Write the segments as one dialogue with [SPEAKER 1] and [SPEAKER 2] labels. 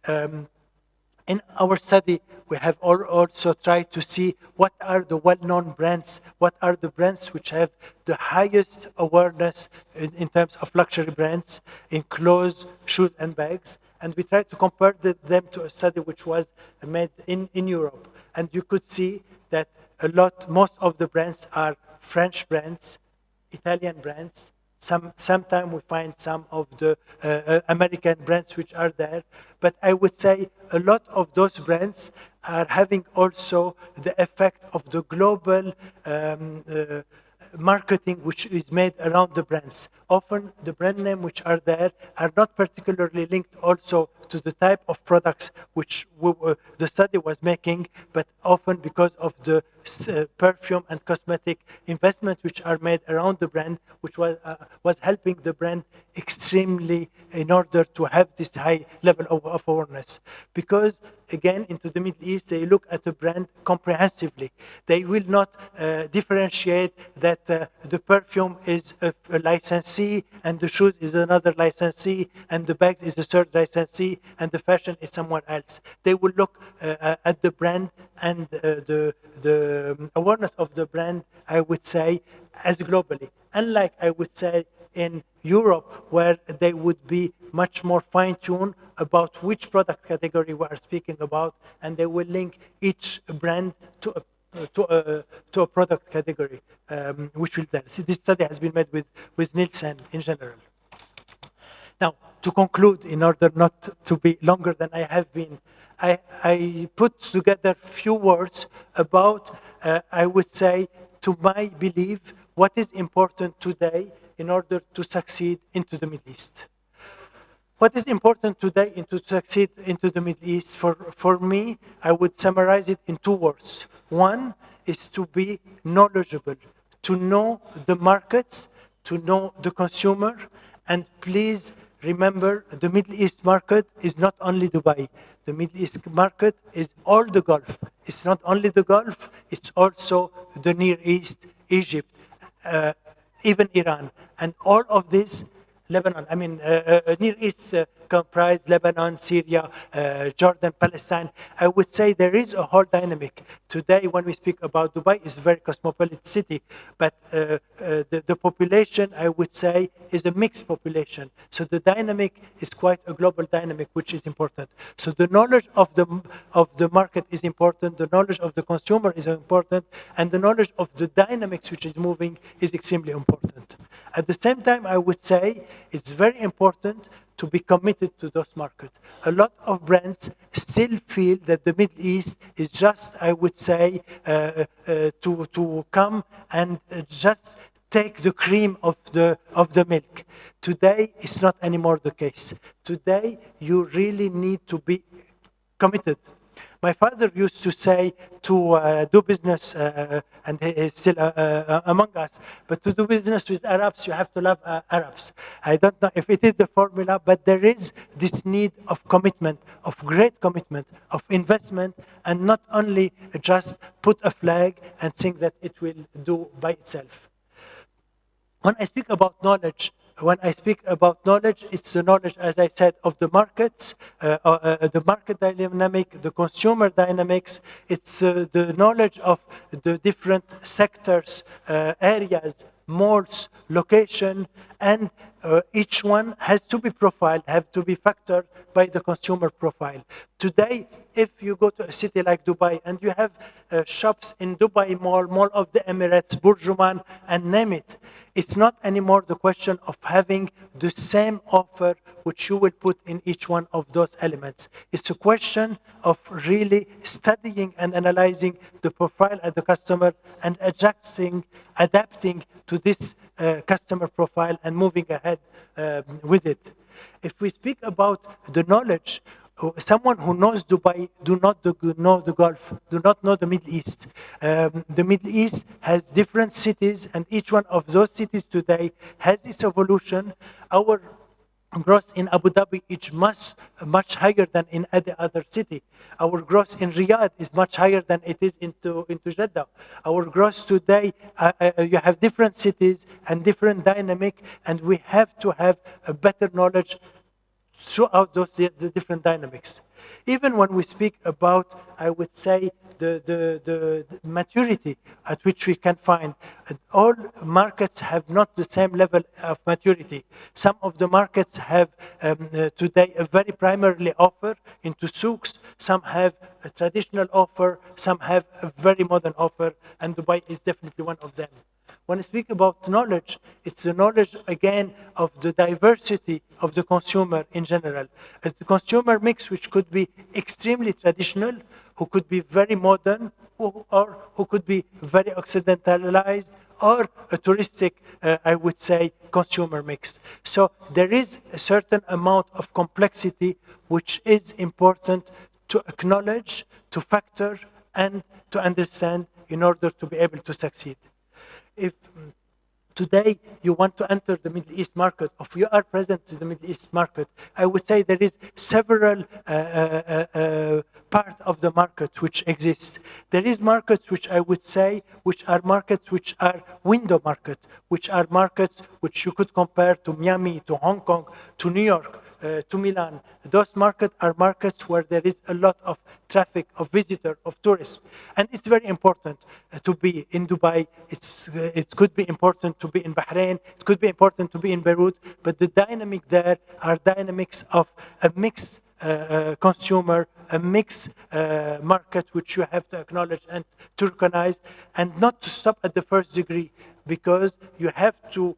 [SPEAKER 1] In our study, we have also tried to see what are the well-known brands, what are the brands which have the highest awareness in terms of luxury brands in clothes, shoes, and bags. And we tried to compare them to a study which was made in Europe. And you could see that most of the brands are French brands, Italian brands. Sometimes we find some of the American brands which are there, but I would say a lot of those brands are having also the effect of the global marketing which is made around the brands. Often the brand name which are there are not particularly linked also to the type of products which the study was making, but often because of the perfume and cosmetic investments which are made around the brand, which was helping the brand extremely in order to have this high level of awareness. Because again, into the Middle East, they look at the brand comprehensively. They will not differentiate that the perfume is a licensee and the shoes is another licensee and the bags is a third licensee and the fashion is somewhere else. They will look at the brand and the awareness of the brand, I would say, as globally. Unlike, I would say, in Europe, where they would be much more fine-tuned about which product category we are speaking about, and they will link each brand to a product category, which will then. This study has been made with Nielsen in general. Now, to conclude, in order not to be longer than I have been, I put together few words about, I would say, to my belief, what is important today in order to succeed into the Middle East. What is important today to succeed into the Middle East? For me, I would summarize it in two words. One is to be knowledgeable, to know the markets, to know the consumer, and please remember the Middle East market is not only Dubai. The Middle East market is all the Gulf. It's not only the Gulf, it's also the Near East, Egypt, even Iran. And all of this, Lebanon, I mean, Near East comprise Lebanon, Syria, Jordan, Palestine. I would say there is a whole dynamic. Today, when we speak about Dubai, it's a very cosmopolitan city, but the population, I would say, is a mixed population. So the dynamic is quite a global dynamic, which is important. So the knowledge of the market is important, the knowledge of the consumer is important, and the knowledge of the dynamics which is moving is extremely important. At the same time, I would say it's very important to be committed to those markets. A lot of brands still feel that the Middle East is just, I would say, to come and just take the cream of the milk. Today, it's not anymore the case. Today, you really need to be committed. My father used to say to do business, and he is still among us, but to do business with Arabs, you have to love Arabs. I don't know if it is the formula, but there is this need of commitment, of great commitment, of investment, and not only just put a flag and think that it will do by itself. When I speak about knowledge, it's the knowledge, as I said, of the markets, the market dynamic, the consumer dynamics. It's the knowledge of the different sectors, areas, malls, location, and each one has to be profiled, have to be factored by the consumer profile. Today, if you go to a city like Dubai and you have shops in Dubai Mall of the Emirates, Burjuman, and name it, it's not anymore the question of having the same offer which you will put in each one of those elements. It's a question of really studying and analyzing the profile of the customer and adapting to this customer profile and moving ahead with it. If we speak about the knowledge, someone who knows Dubai do not know the Gulf, do not know the Middle East. The Middle East has different cities, and each one of those cities today has its evolution. Our growth in Abu Dhabi is much higher than in any other city. Our growth in Riyadh is much higher than it is into Jeddah. Our growth today, you have different cities and different dynamic, and we have to have a better knowledge throughout the different dynamics. Even when we speak about, I would say, the maturity at which we can find, all markets have not the same level of maturity. Some of the markets have today a very primarily offer into souks, some have a traditional offer, some have a very modern offer, and Dubai is definitely one of them. When I speak about knowledge, it's the knowledge, again, of the diversity of the consumer in general. A consumer mix which could be extremely traditional, who could be very modern, or who could be very occidentalized, or a touristic, I would say, consumer mix. So there is a certain amount of complexity which is important to acknowledge, to factor, and to understand in order to be able to succeed. If today you want to enter the Middle East market, or if you are present in the Middle East market, I would say there is several part of the market which exists. There is markets which I would say, which are markets which are window market, which are markets which you could compare to Miami, to Hong Kong, to New York, to Milan. Those markets are markets where there is a lot of traffic, of visitor, of tourism. And it's very important to be in Dubai. It could be important to be in Bahrain. It could be important to be in Beirut. But the dynamic there are dynamics of a mixed consumer, a mixed market, which you have to acknowledge and to recognize, and not to stop at the first degree, because you have to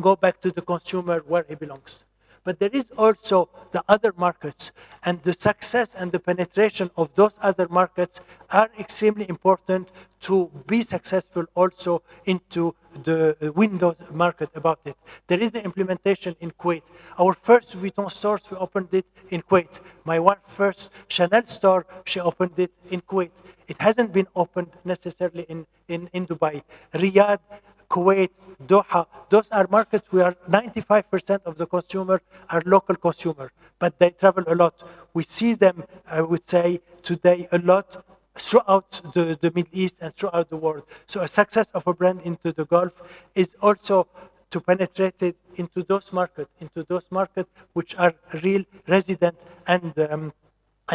[SPEAKER 1] go back to the consumer where he belongs. But there is also the other markets, and the success and the penetration of those other markets are extremely important to be successful also into the Windows market about it. There is the implementation in Kuwait. Our first Vuitton stores, we opened it in Kuwait. My first Chanel store, she opened it in Kuwait. It hasn't been opened necessarily in Dubai. Riyadh, Kuwait, Doha, those are markets where 95% of the consumer are local consumer, but they travel a lot. We see them, I would say, today a lot throughout the Middle East and throughout the world. So a success of a brand into the Gulf is also to penetrate it into those markets which are real resident and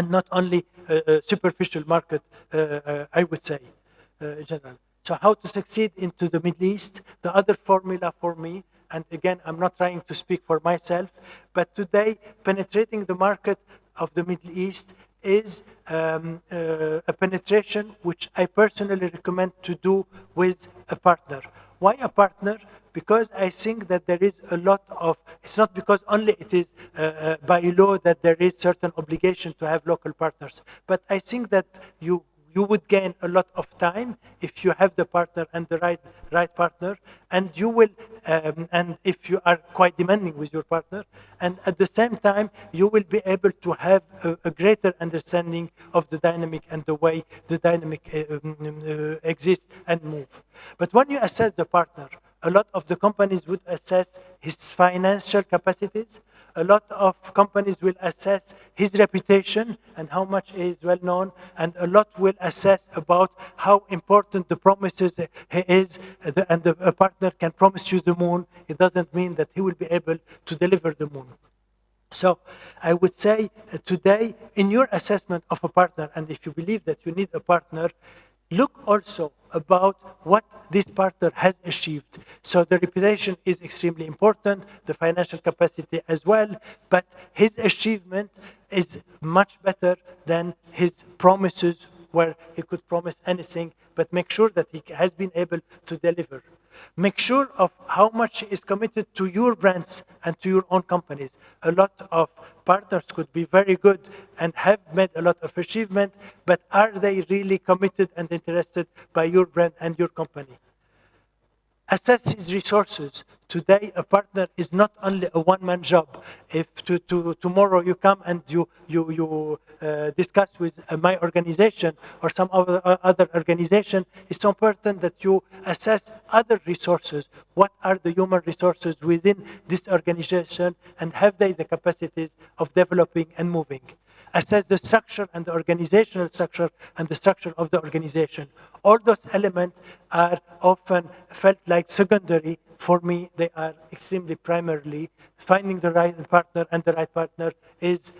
[SPEAKER 1] not only a superficial market, I would say, in general. So how to succeed into the Middle East? The other formula for me, and again, I'm not trying to speak for myself, but today penetrating the market of the Middle East is a penetration which I personally recommend to do with a partner. Why a partner? Because I think that there is a lot of, it's not because only it is by law that there is certain obligation to have local partners, but I think that you would gain a lot of time if you have the partner and the right partner, and you will, and if you are quite demanding with your partner, and at the same time you will be able to have a greater understanding of the dynamic and the way the dynamic exists and move. But when you assess the partner, a lot of the companies would assess his financial capacities. A lot of companies will assess his reputation and how much he is well known, and a lot will assess about how important the promises he is, and a partner can promise you the moon. It doesn't mean that he will be able to deliver the moon. So I would say today, in your assessment of a partner, and if you believe that you need a partner, look also about what this partner has achieved. So the reputation is extremely important, the financial capacity as well, but his achievement is much better than his promises, where he could promise anything, but make sure that he has been able to deliver. Make sure of how much he is committed to your brands and to your own companies. A lot of partners could be very good and have made a lot of achievement, but are they really committed and interested by your brand and your company? Assess his resources. Today, a partner is not only a one-man job. If tomorrow you come and you discuss with my organization or some other organization, it's so important that you assess other resources. What are the human resources within this organization, and have they the capacities of developing and moving? Assess the structure and the organizational structure and the structure of the organization. All those elements are often felt like secondary. For me, they are extremely primarily. Finding the right partner, and the right partner is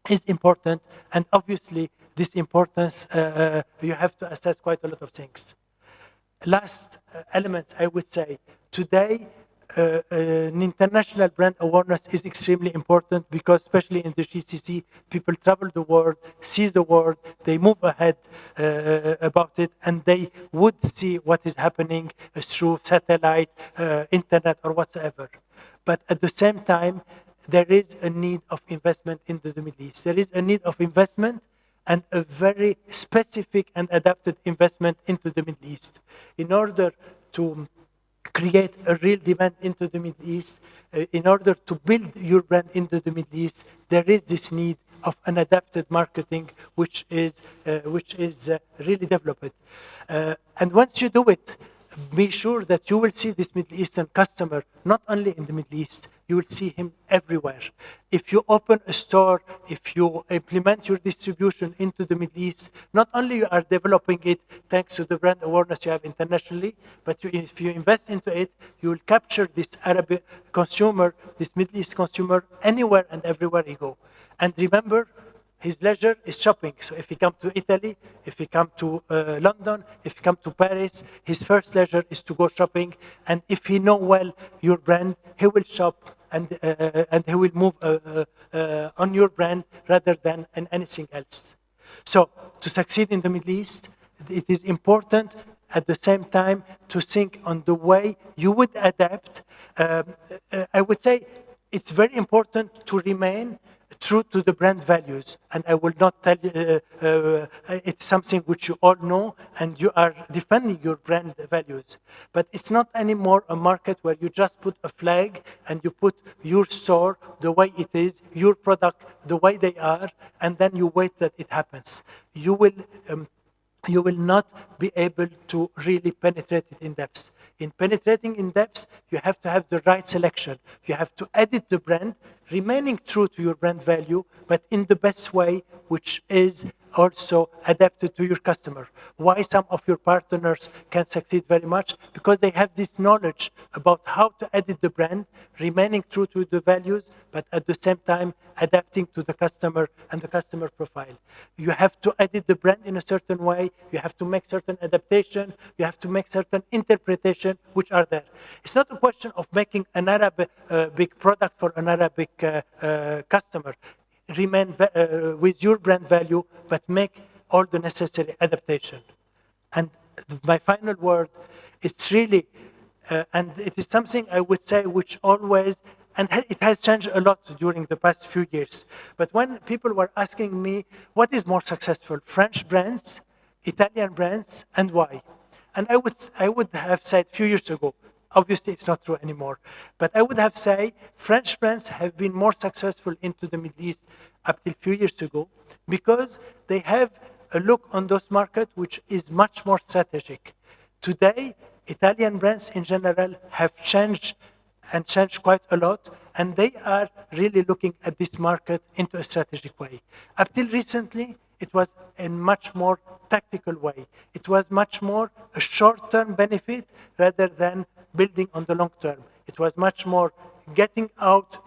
[SPEAKER 1] is important, and obviously this importance, you have to assess quite a lot of things. Last element, I would say, today an international brand awareness is extremely important because especially in the GCC, people travel the world, see the world, they move ahead about it, and they would see what is happening through satellite, internet, or whatsoever. But at the same time, there is a need of investment into the Middle East. There is a need of investment and a very specific and adapted investment into the Middle East. In order to create a real demand into the Middle East, in order to build your brand into the Middle East, there is this need of an adapted marketing which is really developed. And once you do it, be sure that you will see this Middle Eastern customer not only in the Middle East, you will see him everywhere. If you open a store, if you implement your distribution into the Middle East, not only you are developing it thanks to the brand awareness you have internationally, but if you invest into it, you will capture this Arab consumer, this Middle East consumer, anywhere and everywhere you go. And remember, his leisure is shopping. So if he come to Italy, if he come to London, if he come to Paris, his first leisure is to go shopping. And if he know well your brand, he will shop and he will move on your brand rather than on anything else. So to succeed in the Middle East, it is important at the same time to think on the way you would adapt. I would say it's very important to remain true to the brand values. And I will not tell you, it's something which you all know, and you are defending your brand values. But it's not anymore a market where you just put a flag and you put your store the way it is, your product the way they are, and then you wait that it happens. You will not be able to really penetrate it in depth. In penetrating in depth, you have to have the right selection. You have to edit the brand, remaining true to your brand value, but in the best way, which is also adapted to your customer. Why some of your partners can succeed very much? Because they have this knowledge about how to edit the brand, remaining true to the values, but at the same time adapting to the customer and the customer profile. You have to edit the brand in a certain way, you have to make certain adaptation, you have to make certain interpretation which are there. It's not a question of making an Arabic big product for an Arabic customer. Remain with your brand value, but make all the necessary adaptation. And my final word, it's really, and it is something I would say which always, and it has changed a lot during the past few years. But when people were asking me, what is more successful, French brands, Italian brands, and why? And I would have said a few years ago, obviously it's not true anymore, but I would have said French brands have been more successful into the Middle East up till a few years ago because they have a look on those markets which is much more strategic. Today, Italian brands in general have changed and changed quite a lot, and they are really looking at this market into a strategic way. Up till recently, it was in much more tactical way. It was much more a short-term benefit rather than building on the long term. It was much more getting out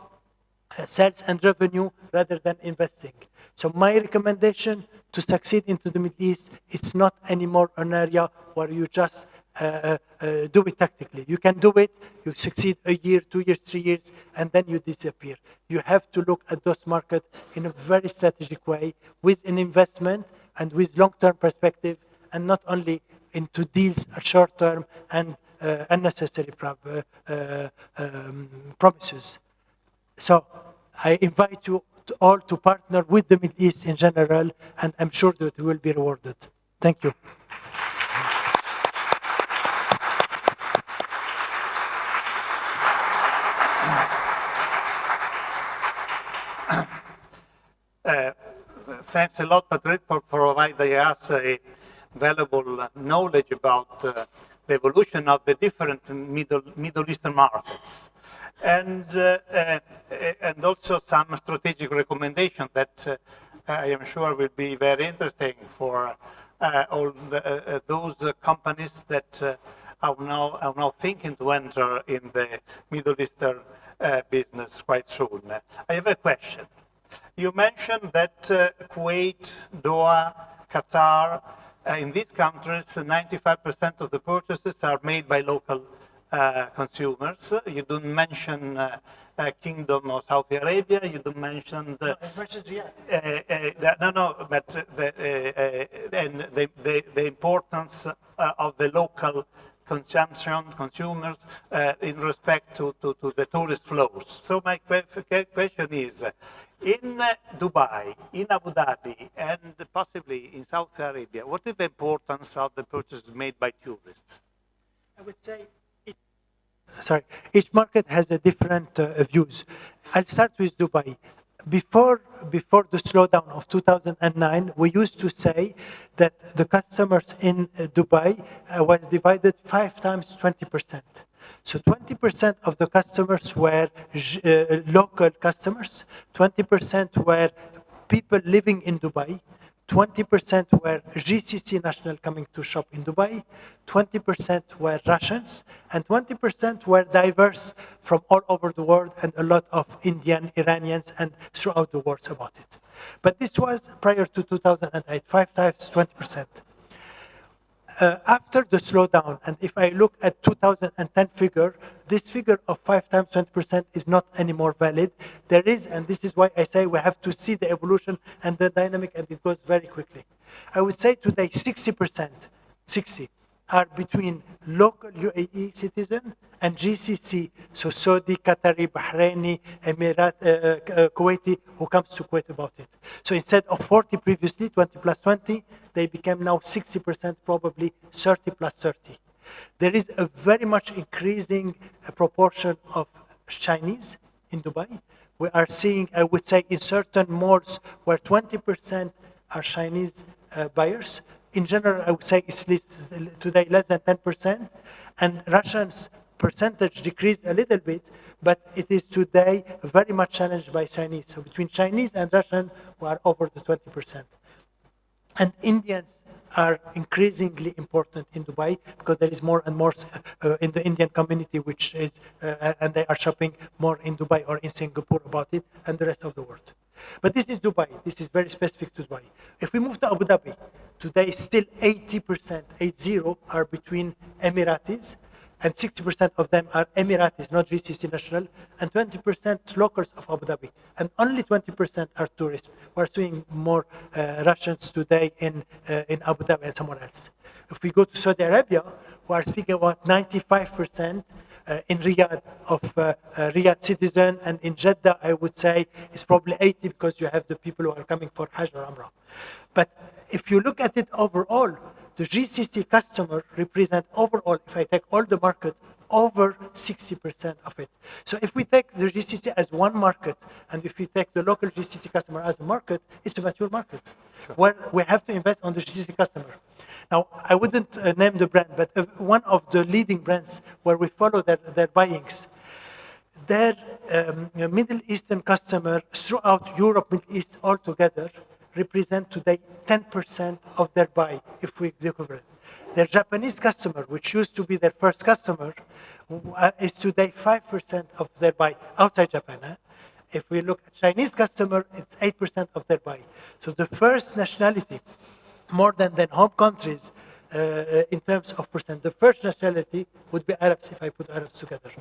[SPEAKER 1] sales and revenue rather than investing. So my recommendation to succeed into the Middle East, it's not anymore an area where you just do it tactically. You can do it, you succeed a year, 2 years, 3 years, and then you disappear. You have to look at those markets in a very strategic way with an investment and with long-term perspective, and not only into deals short-term and unnecessary promises. So I invite you all to partner with the Middle East in general, and I'm sure that you will be rewarded. Thank you.
[SPEAKER 2] Thanks a lot, Patrick, for providing us a valuable knowledge about the evolution of the different Middle Eastern markets. And also some strategic recommendations that I am sure will be very interesting for all those companies that are now thinking to enter in the Middle Eastern business quite soon. I have a question. You mentioned that Kuwait, Doha, Qatar, in these countries, 95% of the purchases are made by local consumers. You don't mention Kingdom of Saudi Arabia. You don't mention the. No, but the importance of the local consumption, consumers, in respect to the tourist flows. So my question is, in Dubai, in Abu Dhabi, and possibly in Saudi Arabia, what is the importance of the purchases made by tourists?
[SPEAKER 1] I would say each market has a different views. I'll start with Dubai. Before the slowdown of 2009, we used to say that the customers in Dubai was divided 5 times 20%. So 20% of the customers were local customers, 20% were people living in Dubai, 20% were GCC national coming to shop in Dubai, 20% were Russians, and 20% were diverse from all over the world, and a lot of Indian, Iranians, and throughout the world about it. But this was prior to 2008, 5 times 20%. After the slowdown, and if I look at 2010 figure, this figure of 5 times 20% is not anymore valid. There is, and this is why I say we have to see the evolution and the dynamic, and it goes very quickly. I would say today 60%, 60, are between local UAE citizen and GCC, so Saudi, Qatari, Bahraini, Emirat, Kuwaiti, who comes to Kuwait about it. So instead of 40 previously, 20 plus 20, they became now 60%, probably 30 plus 30. There is a very much increasing proportion of Chinese in Dubai. We are seeing, I would say, in certain malls where 20% are Chinese buyers. In general, I would say it's today less than 10%, and Russians' percentage decreased a little bit, but it is today very much challenged by Chinese. So between Chinese and Russian, we are over the 20%. And Indians are increasingly important in Dubai because there is more and more in the Indian community, which is, and they are shopping more in Dubai or in Singapore about it, and the rest of the world. But this is Dubai. This is very specific to Dubai. If we move to Abu Dhabi, today still 80%, 80, are between Emiratis, and 60% of them are Emiratis, not GCC national, and 20% locals of Abu Dhabi. And only 20% are tourists. We're seeing more Russians today in Abu Dhabi and somewhere else. If we go to Saudi Arabia, we are speaking about 95% in Riyadh of Riyadh citizen, and in Jeddah, I would say it's probably 80 because you have the people who are coming for Hajj or Umrah. But if you look at it overall, the GCC customer represent overall, if I take all the market, over 60% of it. So if we take the GCC as one market, and if we take the local GCC customer as a market, it's a mature market, sure, where we have to invest on the GCC customer. Now, I wouldn't name the brand, but one of the leading brands where we follow their buyings, their Middle Eastern customer throughout Europe, Middle East altogether, represent today 10% of their buy, if we recover it. Their Japanese customer, which used to be their first customer, is today 5% of their buy outside Japan. If we look at Chinese customer, it's 8% of their buy. So the first nationality, more than home countries, in terms of percent, the first nationality would be Arabs, if I put Arabs together.